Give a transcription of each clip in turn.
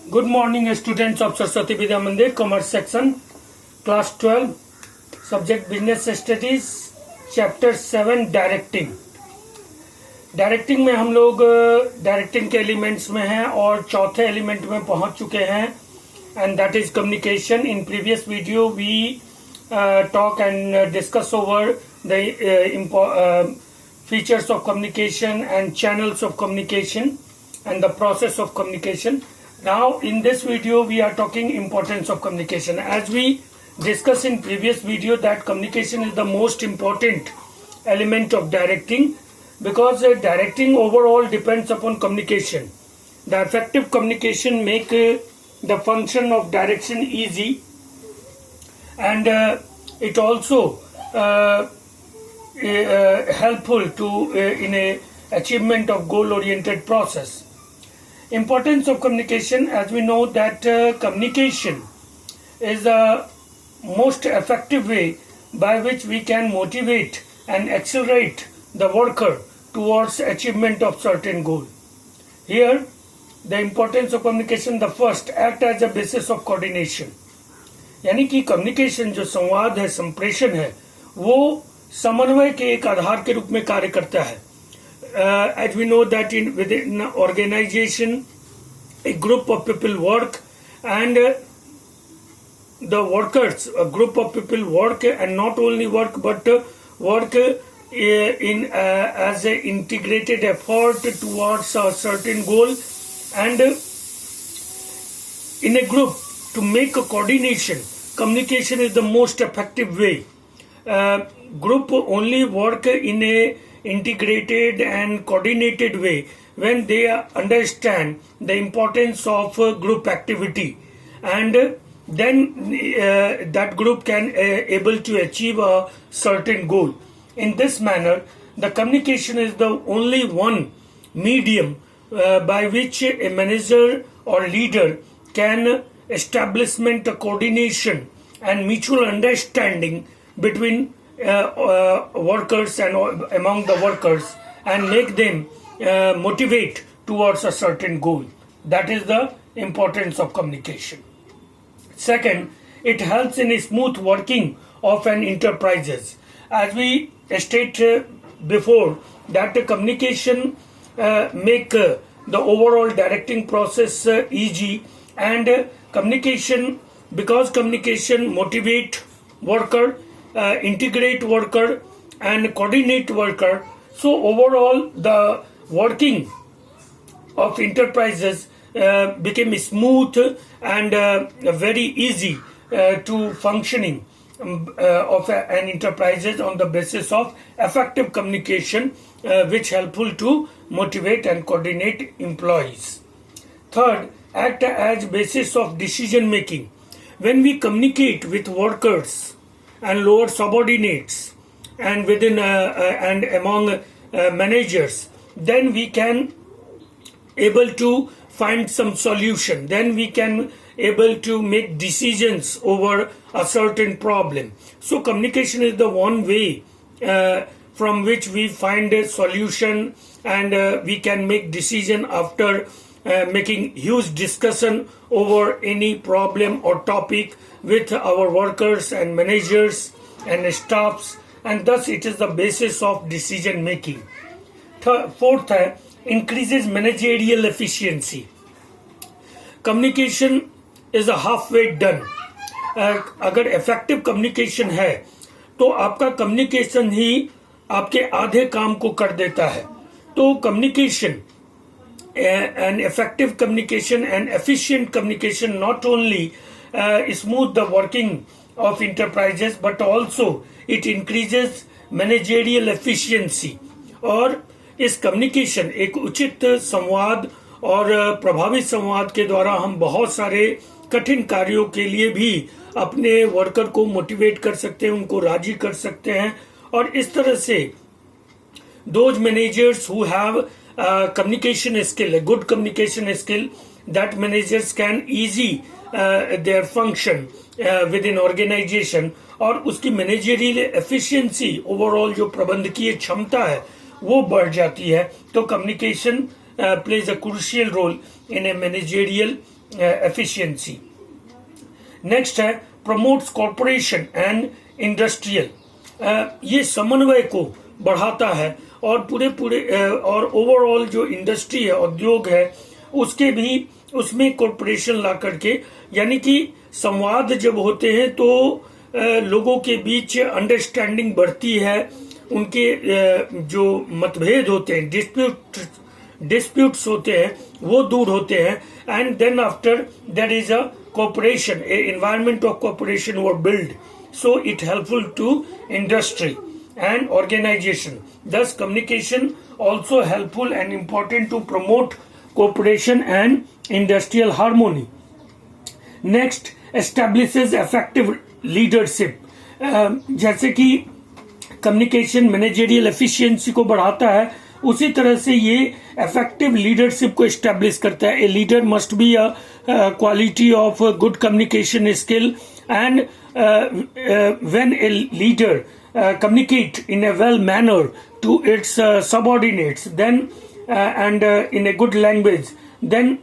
Good morning, students of Saraswati Vidya Mandir, Commerce Section, Class 12, Subject Business Studies, Chapter 7, Directing. Directing में हम लोग directing के elements में हैं और चौथे एलिमेंट में पहुंच चुके हैं, and that is communication. In previous video we talk and discuss over the features of communication and channels of communication and the process of communication. Now in this video we are talking importance of communication. As we discussed in previous video that communication is the most important element of directing, because directing overall depends upon communication. The effective communication make the function of direction easy, and it also helpful to in a achievement of goal oriented process. Importance of communication, as we know that communication is the most effective way by which we can motivate and accelerate the worker towards achievement of certain goal. Here the importance of communication, the first, act as a basis of coordination. यानी कि communication जो संवाद है, संप्रेषण है, वो समन्वय के एक आधार के रूप में कार्य करता है. As we know that within organization a group of people work, and the workers, a group of people work, and not only work but work in as an integrated effort towards a certain goal, and in a group to make a coordination. Communication is the most effective way. Group only work in a integrated and coordinated way when they understand the importance of group activity, and then that group can able to achieve a certain goal. In this manner, the communication is the only one medium by which a manager or leader can establishment a coordination and mutual understanding between workers and among the workers, and make them motivate towards a certain goal. That is the importance of communication. Second, it helps in a smooth working of an enterprises. As we stated before, that the communication make the overall directing process easy, and communication, because communication motivate worker, integrate worker and coordinate worker, so overall the working of enterprises became smooth and very easy to functioning of an enterprises on the basis of effective communication, which helpful to motivate and coordinate employees. Third, act as basis of decision making. When we communicate with workers and lower subordinates and within and among managers, then we can able to find some solution. Then we can able to make decisions over a certain problem. So communication is the one way from which we find a solution, and we can make decision after making huge discussion over any problem or topic with our workers and managers and staffs, and thus it is the basis of decision making. Fourth, increases managerial efficiency. Communication is a halfway done. अगर effective communication है तो आपका communication ही आपके आधे काम को कर देता है. तो communication, an effective communication and efficient communication not only smooth the working of enterprises, but also it increases managerial efficiency. और इस communication, एक उचित संवाद और प्रभावी संवाद के द्वारा हम बहुत सारे कठिन कार्यों के लिए भी अपने वर्कर को मोटिवेट कर सकते हैं, उनको राजी कर सकते हैं. और इस तरह से those managers who have communication skill, a good communication skill, that managers can easy their function within organization, और उसकी managerial efficiency overall जो प्रबंधकीय क्षमता है वो बढ़ जाती है. तो communication plays a crucial role in a managerial efficiency. Next है प्रमोट्स कॉरपोरेशन एंड इंडस्ट्रियल, ये समन्वय को बढ़ाता है और पूरे और ओवरऑल जो इंडस्ट्री है, उद्योग है, उसके भी उसमें कॉरपोरेशन ला करके, यानी कि संवाद जब होते हैं तो लोगों के बीच अंडरस्टैंडिंग बढ़ती है, उनके जो मतभेद होते हैं, डिस्प्यूट्स होते हैं, वो दूर होते हैं, and then after there is a cooperation, a environment of cooperation were built, so it helpful to industry and organization. Thus communication also helpful and important to promote cooperation and industrial harmony. Next, establishes effective leadership. जैसे कि communication managerial efficiency को बढ़ाता है, उसी तरह से ये effective leadership को एस्टेब्लिश करता है. A leader must be a quality of good communication skill, and when a leader communicate in a well manner to its subordinates, then and in a good language, then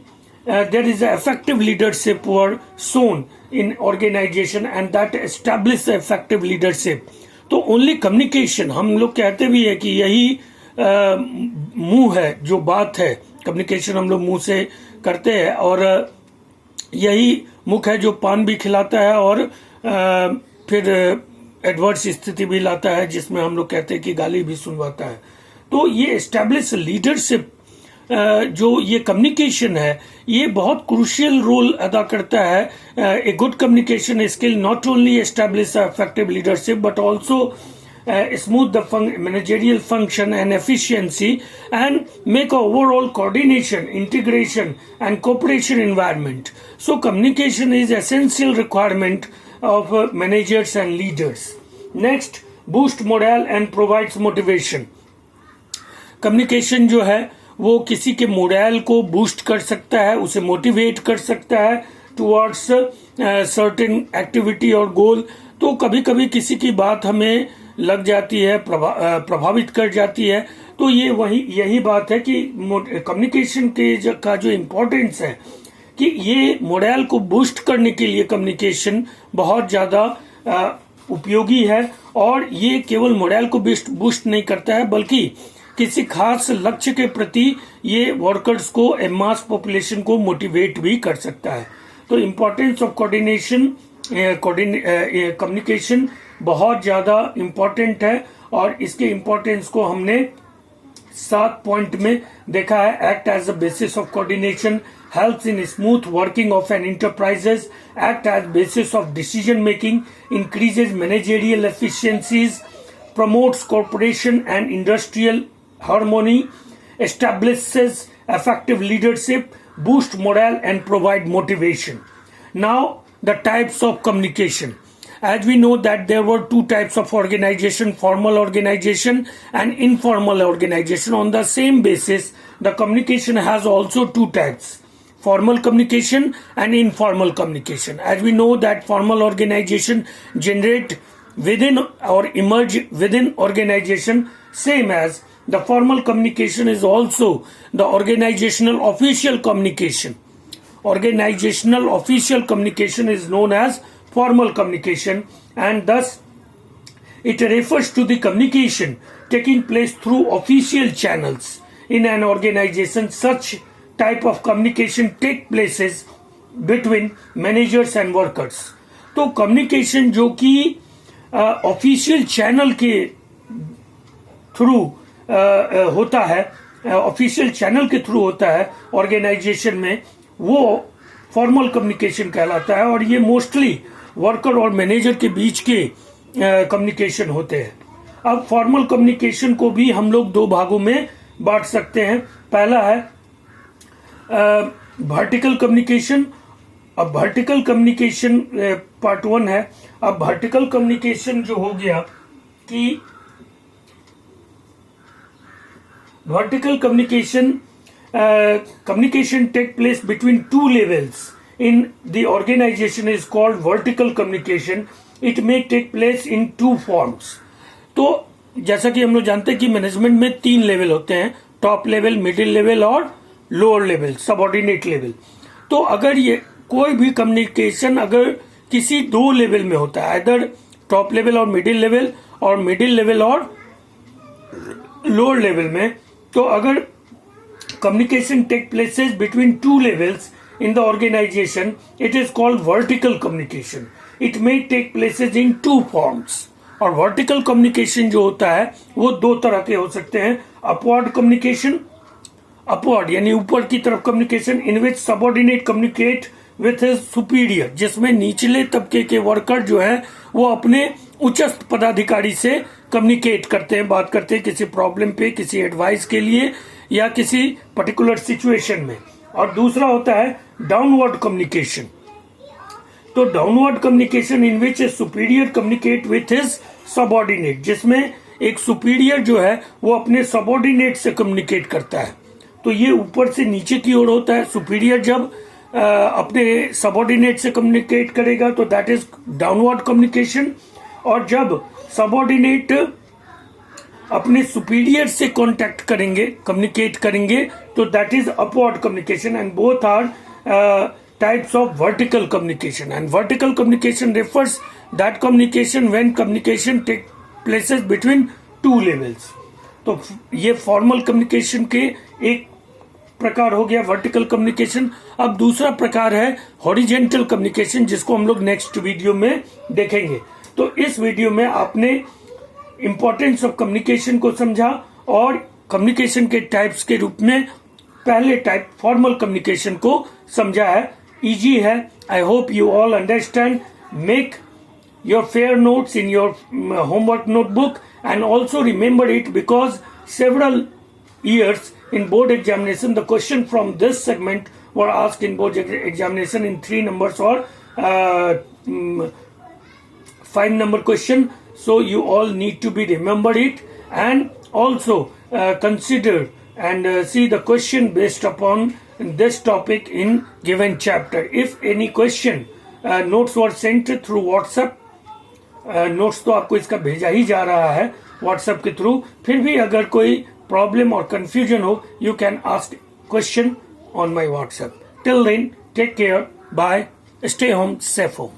there is a effective leadership were shown in organization, and that establish effective leadership. तो only communication, हम लोग कहते भी है कि यही मुंह है, जो बात है, कम्युनिकेशन हम लोग मुंह से करते हैं, और यही मुख है जो पान भी खिलाता है और फिर एडवर्स स्थिति भी लाता है, जिसमें हम लोग कहते हैं कि गाली भी सुनवाता है. तो ये एस्टैब्लिश लीडरशिप, जो ये कम्युनिकेशन है, ये बहुत क्रूशियल रोल अदा करता है. A good communication skill not only establish effective leadership but also smooth the managerial function and efficiency, and make a overall coordination, integration and cooperation environment. So communication is essential requirement of managers and leaders. Next, boost morale and provides motivation. Communication जो है वो किसी के moral को boost कर सकता है, उसे मोटिवेट कर सकता है टुवर्ड्स सर्टेन एक्टिविटी और गोल. तो कभी कभी किसी की बात हमें लग जाती है, प्रभावित कर जाती है. तो ये यही बात है कि कम्युनिकेशन का जो इम्पोर्टेंस है, कि ये मोरल को बूस्ट करने के लिए कम्युनिकेशन बहुत ज्यादा उपयोगी है. और ये केवल मोरल को बूस्ट नहीं करता है, बल्कि किसी खास लक्ष्य के प्रति ये वर्कर्स को, मास पॉपुलेशन को मोटिवेट भी कर सकता है. तो इम्पोर्टेंस ऑफ कोऑर्डिनेशन, कम्युनिकेशन बहुत ज्यादा इम्पोर्टेंट है, और इसके इम्पोर्टेंस को हमने 7 पॉइंट में देखा है. Act as a basis of coordination, helps in smooth working of an enterprises, act as basis of decision making, increases managerial efficiencies, promotes cooperation and industrial harmony, establishes effective leadership, boost morale and provide motivation. Now the types of communication. As we know that there were 2 types of organization, formal organization and informal organization. On the same basis, the communication has also 2 types, formal communication and informal communication. As we know that formal organization generate within or emerge within organization, same as the formal communication is also the organizational official communication. Organizational official communication is known as formal communication, and thus it refers to the communication taking place through official channels in an organization. Such type of communication take places between managers and workers. तो communication जो कि official channel के through होता है, official channel के through होता है organisation में, वो फॉर्मल कम्युनिकेशन कहलाता है. और ये मोस्टली वर्कर और मैनेजर के बीच के कम्युनिकेशन होते हैं. अब फॉर्मल कम्युनिकेशन को भी हम लोग 2 भागों में बांट सकते हैं. पहला है वर्टिकल कम्युनिकेशन. अब वर्टिकल कम्युनिकेशन पार्ट 1 है. अब वर्टिकल कम्युनिकेशन जो हो गया कि vertical communication take place between 2 levels in the organization is called vertical communication. It may take place in 2 forms. तो जैसा कि हम लोग जानते हैं कि मैनेजमेंट में 3 लेवल होते हैं, टॉप लेवल, मिडिल लेवल और लोअर लेवल, सबऑर्डिनेट लेवल. तो अगर ये कोई भी कम्युनिकेशन अगर किसी दो लेवल में होता है, आइदर टॉप लेवल और मिडिल लेवल, और मिडिल लेवल और लोअर लेवल में, तो अगर communication take places between two levels in the organization, it is called vertical communication. It may take places in two forms. और vertical communication जो होता है वो दो तरह के हो सकते हैं. upward communication, upward यानी ऊपर की तरफ communication, in which subordinate communicate with his superior, जिसमें निचले तबके के वर्कर जो है वो अपने उच्चस्थ पदाधिकारी से कम्युनिकेट करते हैं, बात करते हैं किसी प्रॉब्लम पे, किसी एडवाइस के लिए या किसी पर्टिकुलर सिचुएशन में. और दूसरा होता है डाउनवर्ड कम्युनिकेशन. तो downward communication in which superior communicate with his subordinate, जिसमें एक सुपीरियर जो है वो अपने सबऑर्डिनेट से कम्युनिकेट करता है. तो ये ऊपर से नीचे की ओर होता है. सुपीरियर जब अपने सबऑर्डिनेट से कम्युनिकेट करेगा तो दैट इज डाउनवर्ड कम्युनिकेशन, और जब सबऑर्डिनेट अपने सुपीरियर से कांटेक्ट करेंगे, कम्युनिकेट करेंगे, तो that is upward communication. And both are types of vertical communication. And vertical communication refers that communication when communication take places between two levels. तो ये formal communication के एक प्रकार हो गया वर्टिकल कम्युनिकेशन. अब दूसरा प्रकार है हॉरिजेंटल कम्युनिकेशन, जिसको हम लोग नेक्स्ट वीडियो में देखेंगे. तो इस वीडियो में आपने इंपॉर्टेंस ऑफ कम्युनिकेशन को समझा और कम्युनिकेशन के टाइप्स के रूप में पहले टाइप फॉर्मल कम्युनिकेशन को समझा है. इजी है. I hope you all understand. Make your fair notes in your homework notebook and also remember it, because several years in board examination the question from this segment were asked in board examination in 3 numbers or 5 number question. So you all need to be remember it, and also consider and see the question based upon this topic in given chapter. If any question notes were sent through WhatsApp, notes तो आपको इसका भेजा ही जा रहा है WhatsApp के through. फिर भी अगर कोई प्रॉब्लम और कंफ्यूजन हो, you can ask question on my WhatsApp. Till then take care, bye, stay home, safe home.